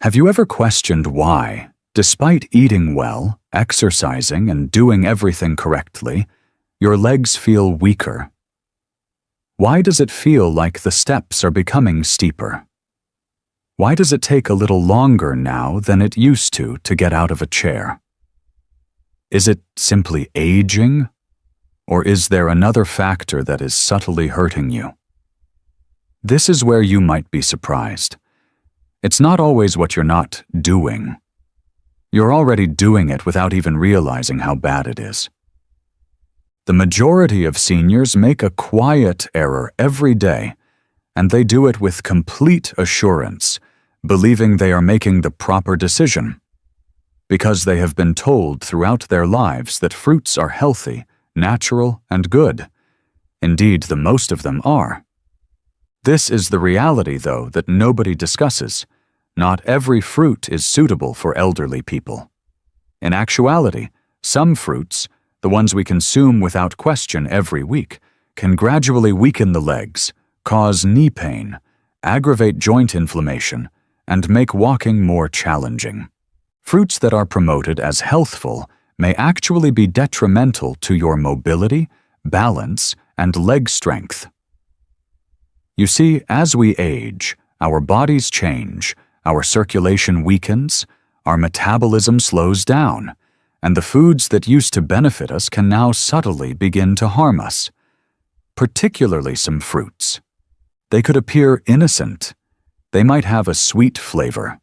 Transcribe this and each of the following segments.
Have you ever questioned why, despite eating well, exercising, and doing everything correctly, your legs feel weaker? Why does it feel like the steps are becoming steeper? Why does it take a little longer now than it used to get out of a chair? Is it simply aging? Or is there another factor that is subtly hurting you? This is where you might be surprised. It's not always what you're not doing. You're already doing it without even realizing how bad it is. The majority of seniors make a quiet error every day, and they do it with complete assurance, believing they are making the proper decision, because they have been told throughout their lives that fruits are healthy, natural, and good. Indeed, the most of them are. This is the reality, though, that nobody discusses. Not every fruit is suitable for elderly people. In actuality, some fruits, the ones we consume without question every week, can gradually weaken the legs, cause knee pain, aggravate joint inflammation, and make walking more challenging. Fruits that are promoted as healthful may actually be detrimental to your mobility, balance, and leg strength. You see, as we age, our bodies change, our circulation weakens, our metabolism slows down, and the foods that used to benefit us can now subtly begin to harm us. Particularly some fruits. They could appear innocent. They might have a sweet flavor.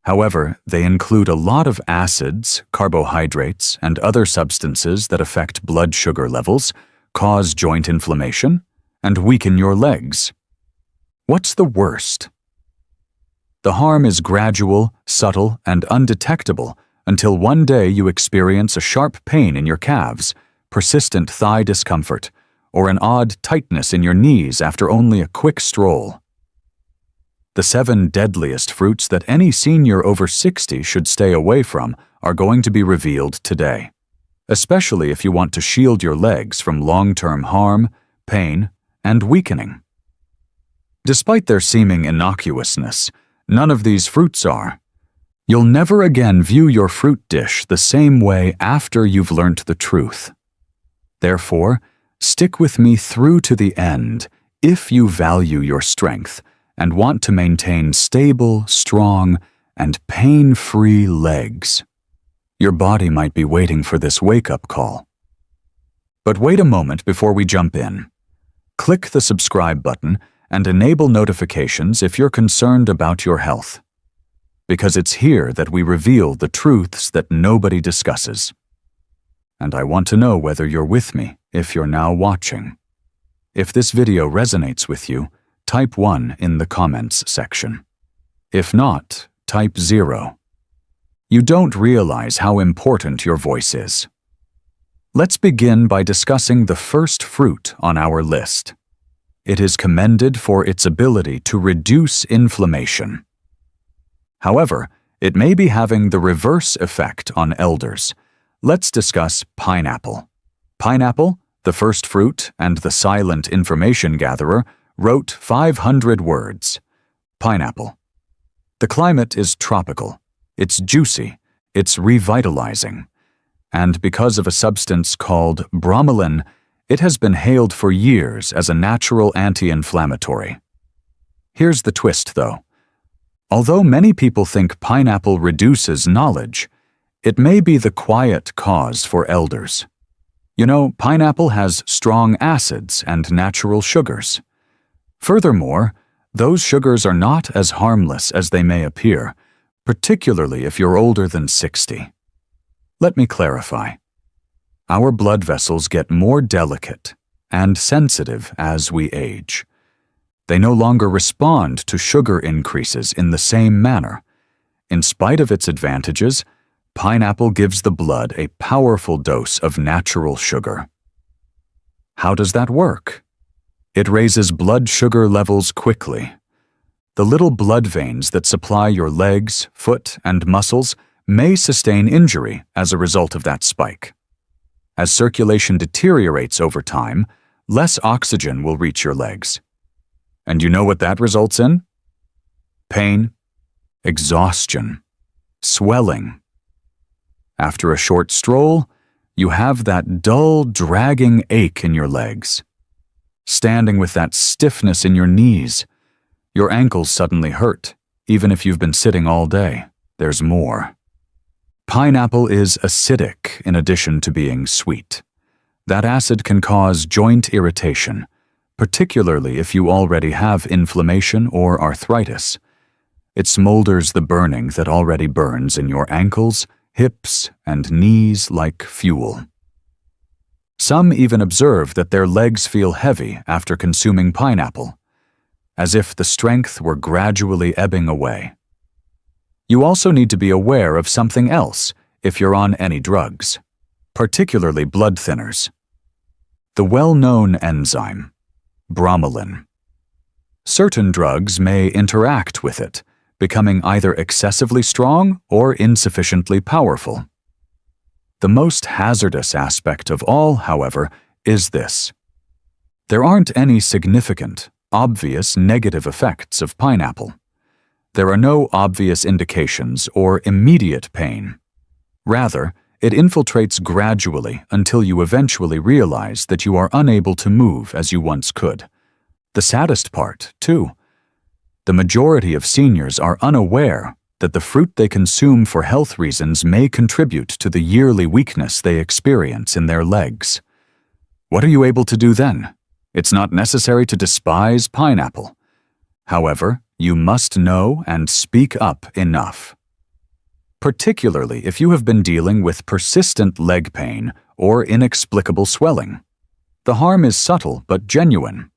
However, they include a lot of acids, carbohydrates, and other substances that affect blood sugar levels, cause joint inflammation, and weaken your legs. What's the worst? The harm is gradual, subtle, and undetectable until one day you experience a sharp pain in your calves, persistent thigh discomfort, or an odd tightness in your knees after only a quick stroll. The 7 deadliest fruits that any senior over 60 should stay away from are going to be revealed today, especially if you want to shield your legs from long-term harm, pain, and weakening. Despite their seeming innocuousness, none of these fruits are. You'll never again view your fruit dish the same way after you've learnt the truth. Therefore, stick with me through to the end if you value your strength and want to maintain stable, strong, and pain-free legs. Your body might be waiting for this wake-up call. But wait a moment before we jump in. Click the subscribe button and enable notifications if you're concerned about your health. Because it's here that we reveal the truths that nobody discusses. And I want to know whether you're with me if you're now watching. If this video resonates with you, type 1 in the comments section. If not, type 0. You don't realize how important your voice is. Let's begin by discussing the first fruit on our list. It is commended for its ability to reduce inflammation. However, it may be having the reverse effect on elders. Let's discuss pineapple. Pineapple, the first fruit and the silent information gatherer, wrote 500 words. Pineapple. The climate is tropical. It's juicy. It's revitalizing. And because of a substance called bromelain, it has been hailed for years as a natural anti-inflammatory. Here's the twist, though. Although many people think pineapple reduces knowledge, it may be the quiet cause for elders. You know, pineapple has strong acids and natural sugars. Furthermore, those sugars are not as harmless as they may appear, particularly if you're older than 60. Let me clarify. Our blood vessels get more delicate and sensitive as we age. They no longer respond to sugar increases in the same manner. In spite of its advantages, pineapple gives the blood a powerful dose of natural sugar. How does that work? It raises blood sugar levels quickly. The little blood veins that supply your legs, foot, and muscles may sustain injury as a result of that spike. As circulation deteriorates over time, less oxygen will reach your legs. And you know what that results in? Pain, exhaustion, swelling. After a short stroll, you have that dull, dragging ache in your legs. Standing with that stiffness in your knees, your ankles suddenly hurt, even if you've been sitting all day. There's more. Pineapple is acidic in addition to being sweet. That acid can cause joint irritation, particularly if you already have inflammation or arthritis. It smolders the burning that already burns in your ankles, hips, and knees like fuel. Some even observe that their legs feel heavy after consuming pineapple, as if the strength were gradually ebbing away. You also need to be aware of something else if you're on any drugs, particularly blood thinners. The well-known enzyme, bromelain. Certain drugs may interact with it, becoming either excessively strong or insufficiently powerful. The most hazardous aspect of all, however, is this. There aren't any significant, obvious negative effects of pineapple. There are no obvious indications or immediate pain. Rather, it infiltrates gradually until you eventually realize that you are unable to move as you once could. The saddest part, too. The majority of seniors are unaware that the fruit they consume for health reasons may contribute to the yearly weakness they experience in their legs. What are you able to do then? It's not necessary to despise pineapple. However, you must know and speak up enough. Particularly if you have been dealing with persistent leg pain or inexplicable swelling. The harm is subtle but genuine.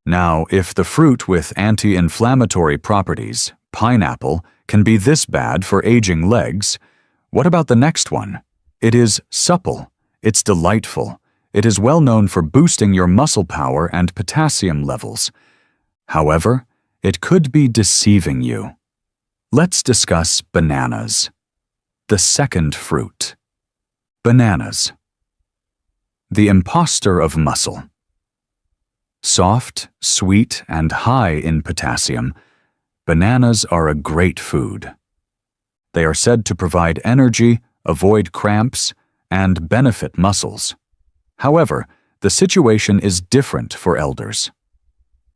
Now, if the fruit with anti-inflammatory properties, pineapple, can be this bad for aging legs, what about the next one? It is supple, it's delightful, it is well known for boosting your muscle power and potassium levels. However, it could be deceiving you. Let's discuss bananas. The second fruit. Bananas. The imposter of muscle. Soft, sweet, and high in potassium, bananas are a great food. They are said to provide energy, avoid cramps, and benefit muscles. However, the situation is different for elders.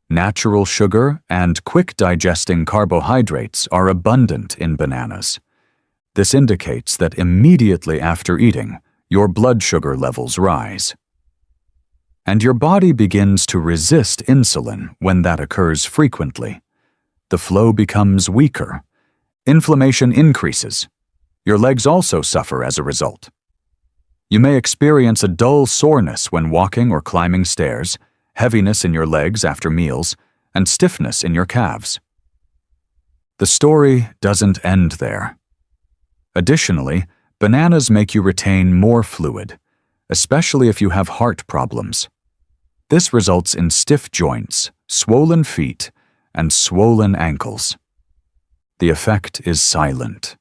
Natural sugar and quick-digesting carbohydrates are abundant in bananas. This indicates that immediately after eating, your blood sugar levels rise. And your body begins to resist insulin when that occurs frequently. The flow becomes weaker. Inflammation increases. Your legs also suffer as a result. You may experience a dull soreness when walking or climbing stairs, heaviness in your legs after meals, and stiffness in your calves. The story doesn't end there. Additionally, bananas make you retain more fluid, especially if you have heart problems. This results in stiff joints, swollen feet, and swollen ankles. The effect is silent.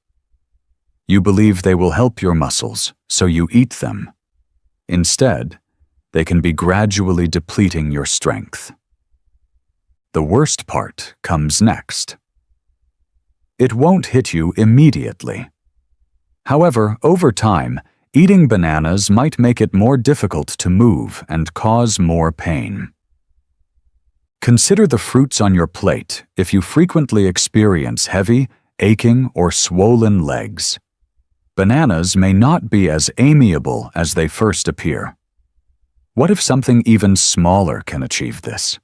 You believe they will help your muscles, so you eat them. Instead, they can be gradually depleting your strength. The worst part comes next. It won't hit you immediately. However, over time, eating bananas might make it more difficult to move and cause more pain. Consider the fruits on your plate if you frequently experience heavy, aching, or swollen legs. Bananas may not be as amiable as they first appear. What if something even smaller can achieve this?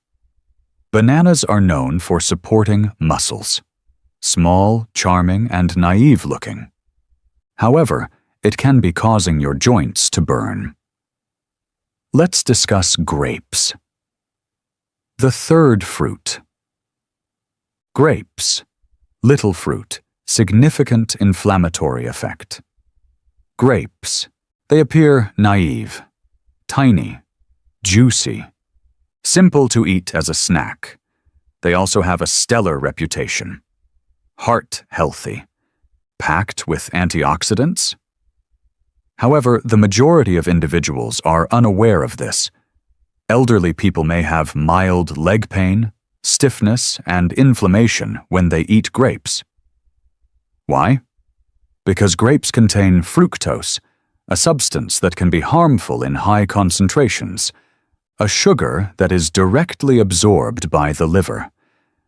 Bananas are known for supporting muscles. Small, charming, and naive-looking. However, it can be causing your joints to burn. Let's discuss grapes. The third fruit. Grapes. Little fruit. Significant inflammatory effect. Grapes. They appear naive. Tiny, juicy, simple to eat as a snack. They also have a stellar reputation. Heart healthy, packed with antioxidants. However, the majority of individuals are unaware of this. Elderly people may have mild leg pain, stiffness, and inflammation when they eat grapes. Why? Because grapes contain fructose, a substance that can be harmful in high concentrations, a sugar that is directly absorbed by the liver,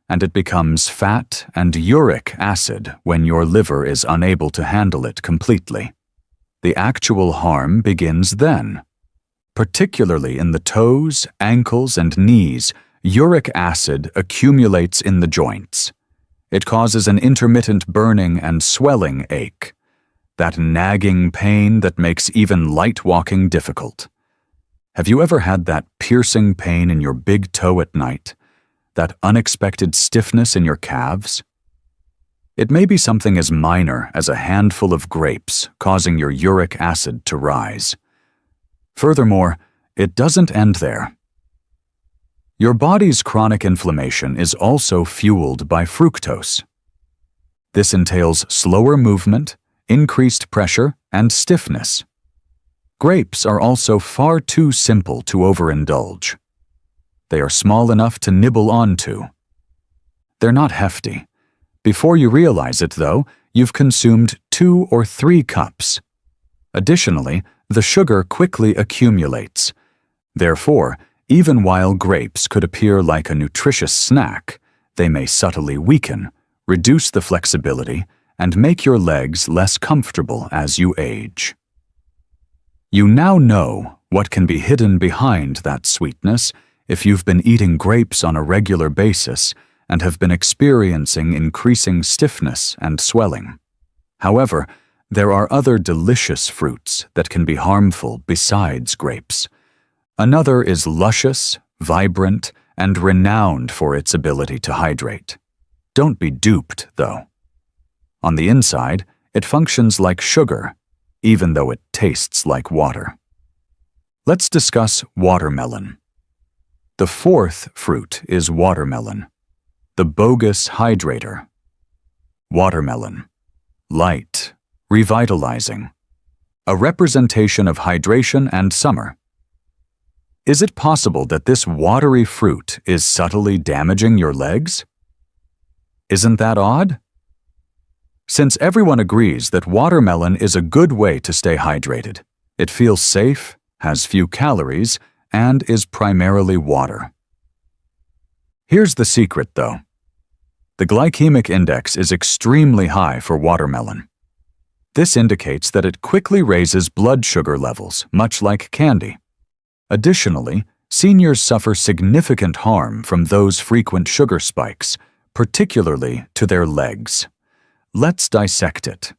and it becomes fat and uric acid when your liver is unable to handle it completely. The actual harm begins then. Particularly in the toes, ankles, and knees, uric acid accumulates in the joints. It causes an intermittent burning and swelling ache, that nagging pain that makes even light walking difficult. Have you ever had that piercing pain in your big toe at night? That unexpected stiffness in your calves? It may be something as minor as a handful of grapes causing your uric acid to rise. Furthermore, it doesn't end there. Your body's chronic inflammation is also fueled by fructose. This entails slower movement, increased pressure, and stiffness. Grapes are also far too simple to overindulge. They are small enough to nibble onto. They're not hefty. Before you realize it, though, you've consumed 2 or 3 cups. Additionally, the sugar quickly accumulates. Therefore, even while grapes could appear like a nutritious snack, they may subtly weaken, reduce the flexibility, and make your legs less comfortable as you age. You now know what can be hidden behind that sweetness if you've been eating grapes on a regular basis and have been experiencing increasing stiffness and swelling. However, there are other delicious fruits that can be harmful besides grapes. Another is luscious, vibrant, and renowned for its ability to hydrate. Don't be duped, though. On the inside, it functions like sugar, even though it tastes like water. Let's discuss watermelon. The 4th fruit is watermelon, the bogus hydrator. Watermelon. Light, revitalizing. A representation of hydration and summer. Is it possible that this watery fruit is subtly damaging your legs? Isn't that odd? Since everyone agrees that watermelon is a good way to stay hydrated, it feels safe, has few calories, and is primarily water. Here's the secret, though. The glycemic index is extremely high for watermelon. This indicates that it quickly raises blood sugar levels, much like candy. Additionally, seniors suffer significant harm from those frequent sugar spikes, particularly to their legs. Let's dissect it.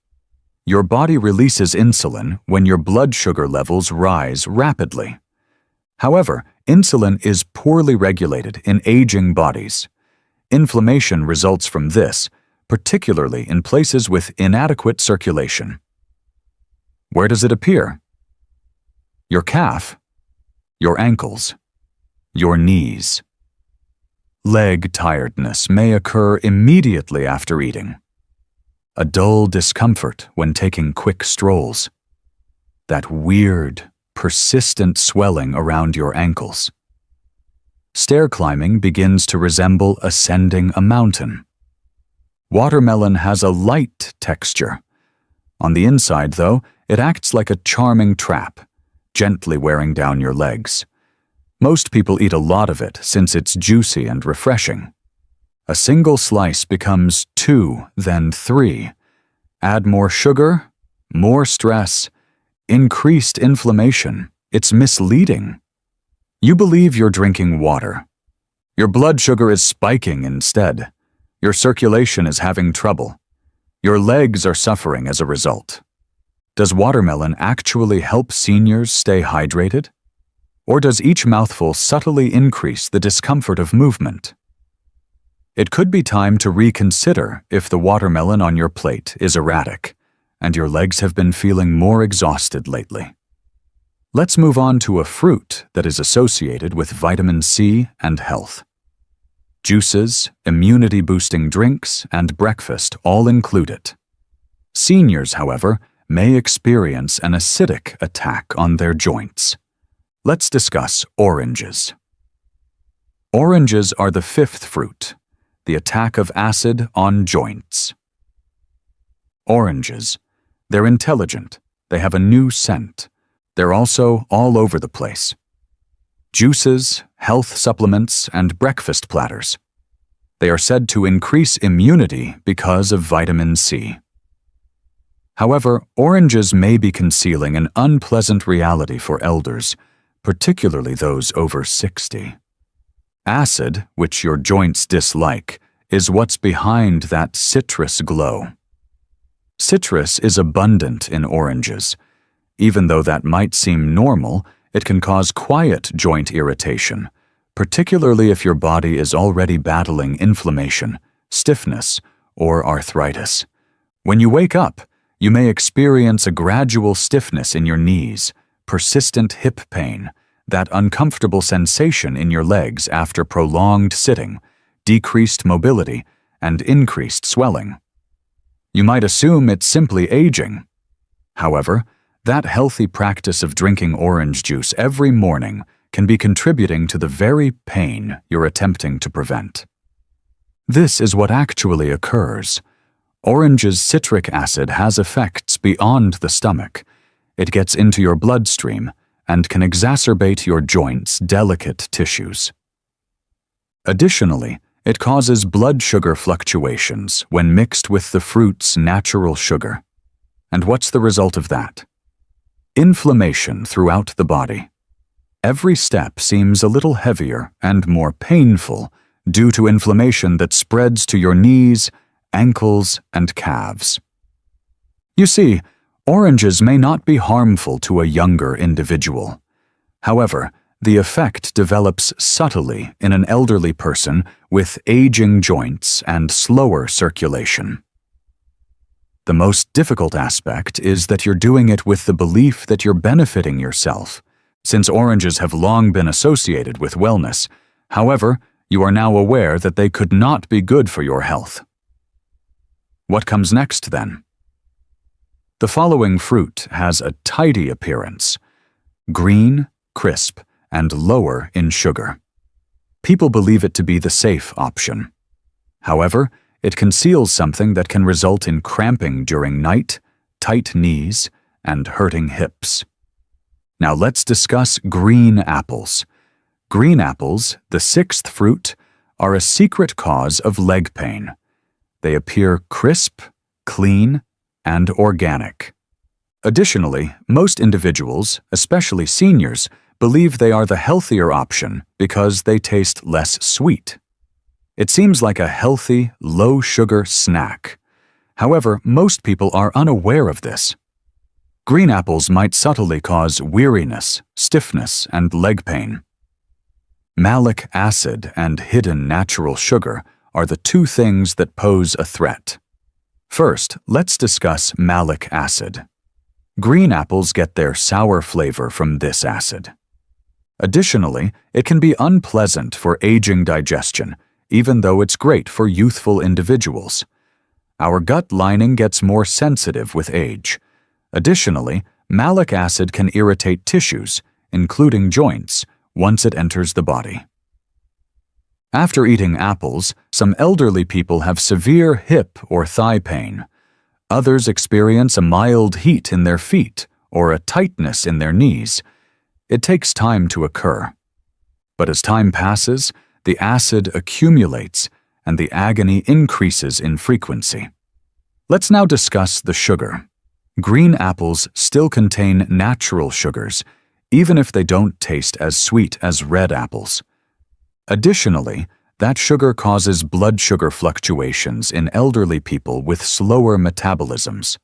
Your body releases insulin when your blood sugar levels rise rapidly. However, insulin is poorly regulated in aging bodies. Inflammation results from this, particularly in places with inadequate circulation. Where does it appear? Your calf, your ankles, your knees. Leg tiredness may occur immediately after eating. A dull discomfort when taking quick strolls. That weird, persistent swelling around your ankles. Stair climbing begins to resemble ascending a mountain. Watermelon has a light texture. On the inside, though, it acts like a charming trap, gently wearing down your legs. Most people eat a lot of it since it's juicy and refreshing. A single slice becomes 2, then 3. Add more sugar, more stress, increased inflammation. It's misleading. You believe you're drinking water. Your blood sugar is spiking instead. Your circulation is having trouble. Your legs are suffering as a result. Does watermelon actually help seniors stay hydrated? Or does each mouthful subtly increase the discomfort of movement? It could be time to reconsider if the watermelon on your plate is erratic, and your legs have been feeling more exhausted lately. Let's move on to a fruit that is associated with vitamin C and health. Juices, immunity-boosting drinks, and breakfast all include it. Seniors, however, may experience an acidic attack on their joints. Let's discuss oranges. Oranges are the 5th fruit, the attack of acid on joints. Oranges. They're intelligent. They have a new scent. They're also all over the place. Juices, health supplements, and breakfast platters. They are said to increase immunity because of vitamin C. However, oranges may be concealing an unpleasant reality for elders, particularly those over 60. Acid, which your joints dislike, is what's behind that citrus glow. Citrus is abundant in oranges. Even though that might seem normal, it can cause quiet joint irritation, particularly if your body is already battling inflammation, stiffness, or arthritis. When you wake up, you may experience a gradual stiffness in your knees, persistent hip pain, that uncomfortable sensation in your legs after prolonged sitting, decreased mobility, and increased swelling. You might assume it's simply aging. However, that healthy practice of drinking orange juice every morning can be contributing to the very pain you're attempting to prevent. This is what actually occurs. Orange's citric acid has effects beyond the stomach. It gets into your bloodstream and can exacerbate your joints' delicate tissues. Additionally, it causes blood sugar fluctuations when mixed with the fruit's natural sugar. And what's the result of that? Inflammation throughout the body. Every step seems a little heavier and more painful due to inflammation that spreads to your knees, ankles, and calves. You see, oranges may not be harmful to a younger individual. However, the effect develops subtly in an elderly person with aging joints and slower circulation. The most difficult aspect is that you're doing it with the belief that you're benefiting yourself, since oranges have long been associated with wellness. However, you are now aware that they could not be good for your health. What comes next, then? The following fruit has a tidy appearance: green, crisp, and lower in sugar. People believe it to be the safe option. However, it conceals something that can result in cramping during night, tight knees, and hurting hips. Now let's discuss green apples. Green apples, the sixth fruit, are a secret cause of leg pain. They appear crisp, clean, and organic. Additionally, most individuals, especially seniors, believe they are the healthier option because they taste less sweet. It seems like a healthy, low-sugar snack. However, most people are unaware of this. Green apples might subtly cause weariness, stiffness, and leg pain. Malic acid and hidden natural sugar are the two things that pose a threat. First, let's discuss malic acid. Green apples get their sour flavor from this acid. Additionally, it can be unpleasant for aging digestion, even though it's great for youthful individuals. Our gut lining gets more sensitive with age. Additionally, malic acid can irritate tissues, including joints, once it enters the body. After eating apples, some elderly people have severe hip or thigh pain. Others experience a mild heat in their feet or a tightness in their knees. It takes time to occur. But as time passes, the acid accumulates and the agony increases in frequency. Let's now discuss the sugar. Green apples still contain natural sugars, even if they don't taste as sweet as red apples. Additionally, that sugar causes blood sugar fluctuations in elderly people with slower metabolisms.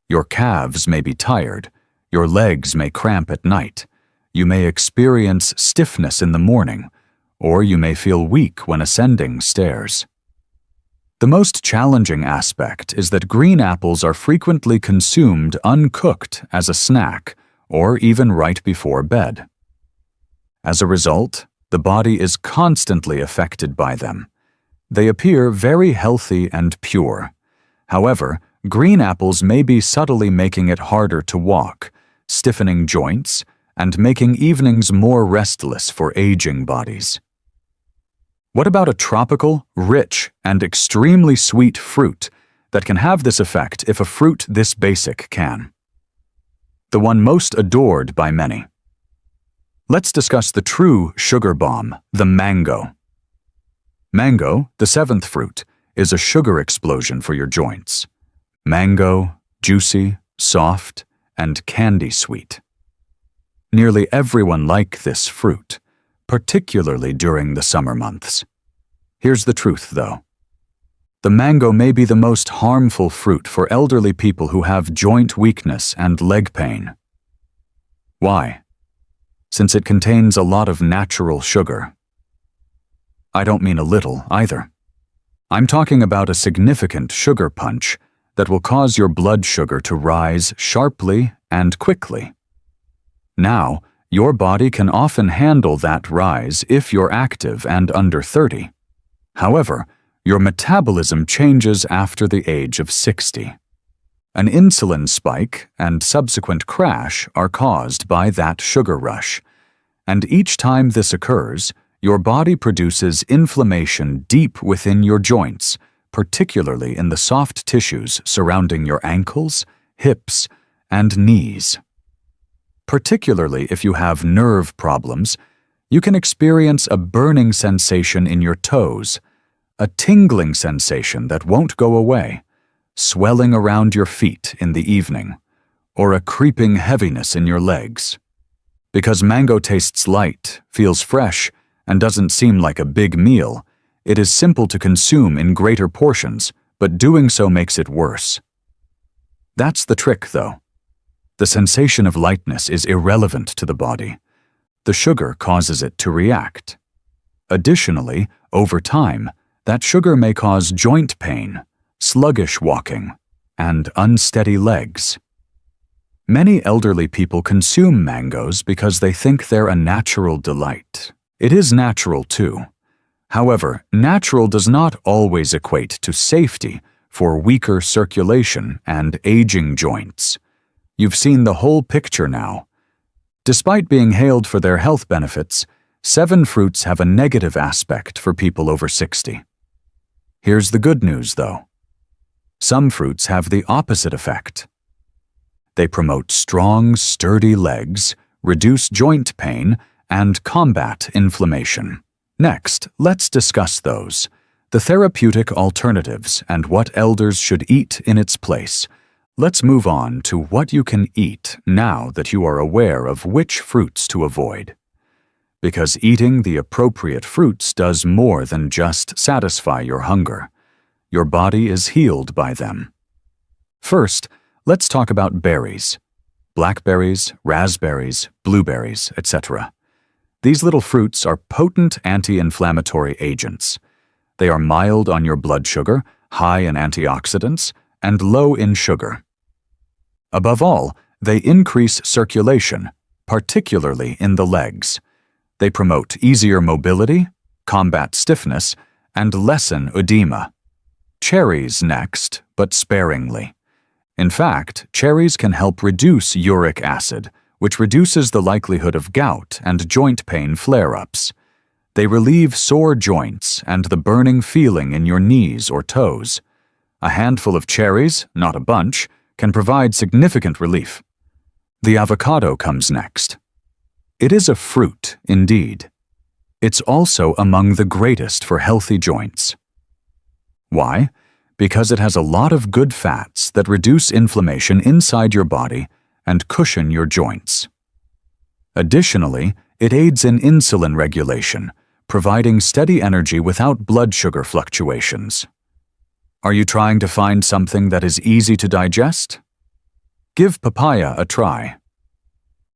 Your calves may be tired, your legs may cramp at night, you may experience stiffness in the morning, or you may feel weak when ascending stairs. The most challenging aspect is that green apples are frequently consumed uncooked as a snack, or even right before bed. As a result, the body is constantly affected by them. They appear very healthy and pure. However, green apples may be subtly making it harder to walk, stiffening joints, and making evenings more restless for aging bodies. What about a tropical, rich, and extremely sweet fruit that can have this effect if a fruit this basic can. The one most adored by many. Let's discuss the true sugar bomb, the mango. Mango, the seventh fruit, is a sugar explosion for your joints. Mango, juicy, soft, and candy sweet. Nearly everyone likes this fruit, particularly during the summer months. Here's the truth, though. The mango may be the most harmful fruit for elderly people who have joint weakness and leg pain. Why? Since it contains a lot of natural sugar. I don't mean a little, either. I'm talking about a significant sugar punch that will cause your blood sugar to rise sharply and quickly. Now, your body can often handle that rise if you're active and under 30. However, your metabolism changes after the age of 60. An insulin spike and subsequent crash are caused by that sugar rush, and each time this occurs, your body produces inflammation deep within your joints, particularly in the soft tissues surrounding your ankles, hips, and knees. Particularly if you have nerve problems, you can experience a burning sensation in your toes, a tingling sensation that won't go away, swelling around your feet in the evening, or a creeping heaviness in your legs. Because mango tastes light, feels fresh, and doesn't seem like a big meal, it is simple to consume in greater portions, but doing so makes it worse. That's the trick, though. The sensation of lightness is irrelevant to the body. The sugar causes it to react. Additionally, over time, that sugar may cause joint pain, sluggish walking, and unsteady legs. Many elderly people consume mangoes because they think they're a natural delight. It is natural, too. However, natural does not always equate to safety for weaker circulation and aging joints. You've seen the whole picture now. Despite being hailed for their health benefits, 7 fruits have a negative aspect for people over 60. Here's the good news, though. Some fruits have the opposite effect. They promote strong, sturdy legs, reduce joint pain, and combat inflammation. Next, let's discuss those, the therapeutic alternatives and what elders should eat in its place. Let's move on to what you can eat now that you are aware of which fruits to avoid. Because eating the appropriate fruits does more than just satisfy your hunger. Your body is healed by them. First, let's talk about berries. Blackberries, raspberries, blueberries, etc. These little fruits are potent anti-inflammatory agents. They are mild on your blood sugar, high in antioxidants, and low in sugar. Above all, they increase circulation, particularly in the legs. They promote easier mobility, combat stiffness, and lessen edema. Cherries next, but sparingly. In fact, cherries can help reduce uric acid, which reduces the likelihood of gout and joint pain flare-ups. They relieve sore joints and the burning feeling in your knees or toes. A handful of cherries, not a bunch, can provide significant relief. The avocado comes next. It is a fruit, indeed. It's also among the greatest for healthy joints. Why? Because it has a lot of good fats that reduce inflammation inside your body and cushion your joints. Additionally, it aids in insulin regulation, providing steady energy without blood sugar fluctuations. Are you trying to find something that is easy to digest? Give papaya a try.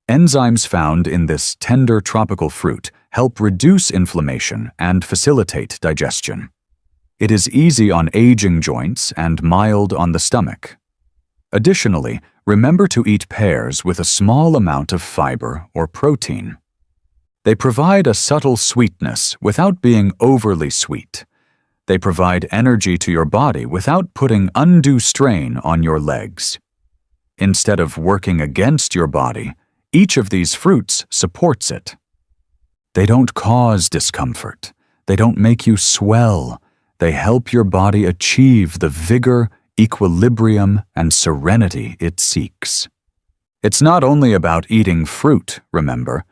Enzymes found in this tender tropical fruit help reduce inflammation and facilitate digestion. It is easy on aging joints and mild on the stomach. Additionally, remember to eat pears with a small amount of fiber or protein. They provide a subtle sweetness without being overly sweet. They provide energy to your body without putting undue strain on your legs. Instead of working against your body, each of these fruits supports it. They don't cause discomfort. They don't make you swell. They help your body achieve the vigor, equilibrium, and serenity it seeks. It's not only about eating fruit, remember.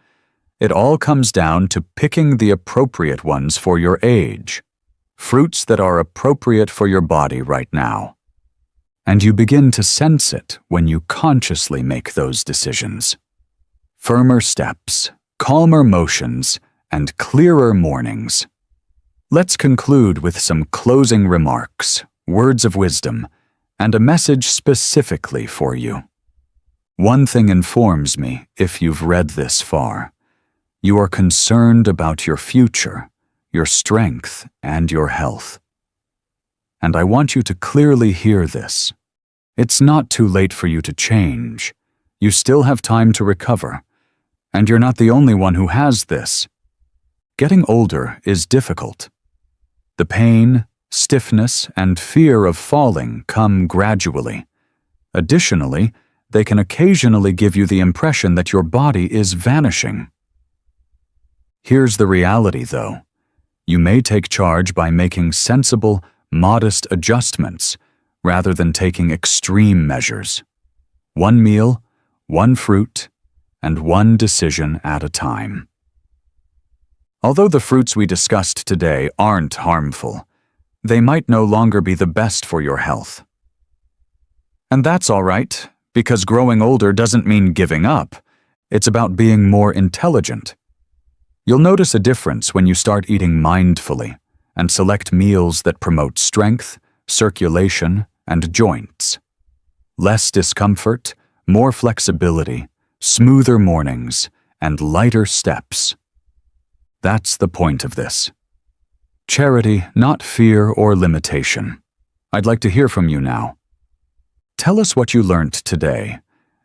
It all comes down to picking the appropriate ones for your age, fruits that are appropriate for your body right now. And you begin to sense it when you consciously make those decisions. Firmer steps, calmer motions, and clearer mornings. Let's conclude with some closing remarks, words of wisdom, and a message specifically for you. One thing informs me, if you've read this far. You are concerned about your future, your strength, and your health. And I want you to clearly hear this. It's not too late for you to change. You still have time to recover. And you're not the only one who has this. Getting older is difficult. The pain, stiffness, and fear of falling come gradually. Additionally, they can occasionally give you the impression that your body is vanishing. Here's the reality, though. You may take charge by making sensible, modest adjustments rather than taking extreme measures. One meal, one fruit, and one decision at a time. Although the fruits we discussed today aren't harmful, they might no longer be the best for your health. And that's all right, because growing older doesn't mean giving up. It's about being more intelligent. You'll notice a difference when you start eating mindfully and select meals that promote strength, circulation, and joints. Less discomfort, more flexibility, smoother mornings, and lighter steps. That's the point of this. Charity, not fear or limitation. I'd like to hear from you now. Tell us what you learned today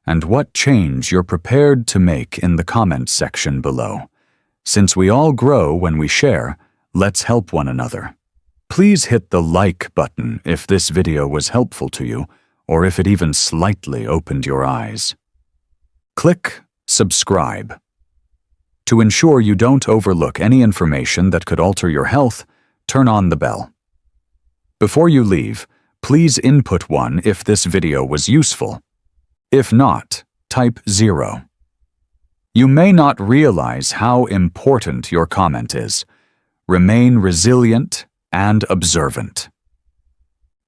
and what change you're prepared to make in the comments section below. Since we all grow when we share, let's help one another. Please hit the like button if this video was helpful to you or if it even slightly opened your eyes. Click subscribe. To ensure you don't overlook any information that could alter your health, turn on the bell. Before you leave, please input 1 if this video was useful. If not, type 0. You may not realize how important your comment is. Remain resilient and observant.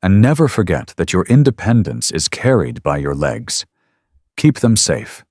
And never forget that your independence is carried by your legs. Keep them safe.